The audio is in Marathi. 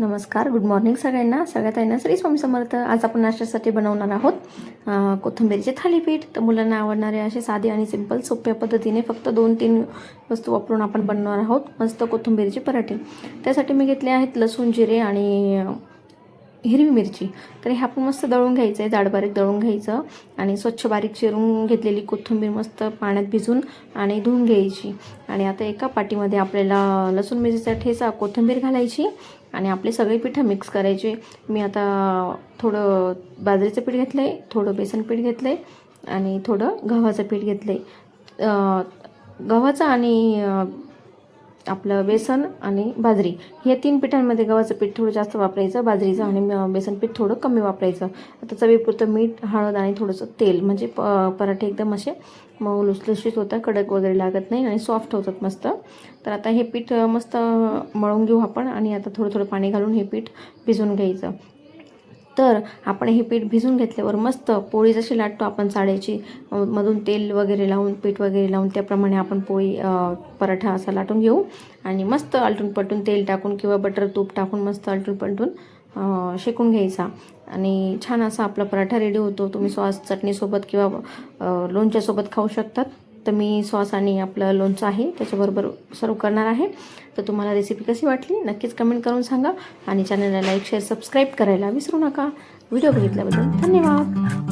नमस्कार, गुड मॉर्निंग सगळ्यांना. सगळ्यात आहे ना श्री स्वामी समर्थ. आज आपण नाश्त्यासाठी बनवणार आहोत कोथिंबीरचे थालीपीठ. तर मुलांना आवडणारे असे साधे आणि सिंपल सोप्या पद्धतीने फक्त 2-3 वस्तू वापरून आपण बनवणार आहोत मस्त कोथिंबीरचे पराठे. त्यासाठी मी घेतले आहेत लसूण, जिरे आणि हिरवी मिरची. तर हे आपण मस्त दळून घ्यायचं आहे, जाडबारीक दळून घ्यायचं आणि स्वच्छ बारीक चिरून घेतलेली कोथिंबीर मस्त पाण्यात भिजून आणि धुवून घ्यायची. आणि आता एका पाटीमध्ये आपल्याला लसूण मिरचीचा ठेचा, कोथिंबीर घालायची आणि आपले सगळे पिठं मिक्स करायचे. मी आता थोडं बाजरीचं पीठ घेतलं आहे, थोडं बेसन पीठ घेतलं आहे आणि थोडं गव्हाचं पीठ घेतलं आहे. गव्हाचं आणि आपलं बेसन आणि बाजरी हे 3 पिठांमध्ये गव्हाचं पीठ थोडं जास्त वापरायचं, बाजरीचं आणि बेसन पीठ थोडं कमी वापरायचं. आता चवीपुरतं मीठ, हळद आणि थोडंसं तेल, म्हणजे पराठे एकदम असे मऊ लुसलुशीत होतात, कडक वगैरे लागत नाही आणि सॉफ्ट होतात मस्त. तर आता हे पीठ मस्त मळून घेऊ आपण आणि आता थोडं थोडं पाणी घालून हे पीठ भिजवून घ्यायचं. तर आपण हे पीठ भिजून घेतल्यावर मस्त पोळी जशी लाटतो आपण चाळायची, मधून तेल वगैरे लावून, पीठ वगैरे लावून त्याप्रमाणे आपण पोळी पराठा असा लाटून घेऊ आणि मस्त आलटून पलटून तेल टाकून किंवा बटर तूप टाकून मस्त आलटून पलटून शेकून घ्यायचा आणि छान असा आपला पराठा रेडी होतो. तुम्ही सॉस चटणीसोबत किंवा लोणच्यासोबत खाऊ शकतात. तर मी सॉस आणि आपलं लोणचं आहे त्याच्याबरोबर सर्व करणार आहे. तर तुम्हाला रेसिपी कशी वाटली नक्कीच कमेंट करून सांगा आणि चॅनलला लाईक, शेअर, सबस्क्राईब करायला विसरू नका. व्हिडिओ बघितल्याबद्दल धन्यवाद.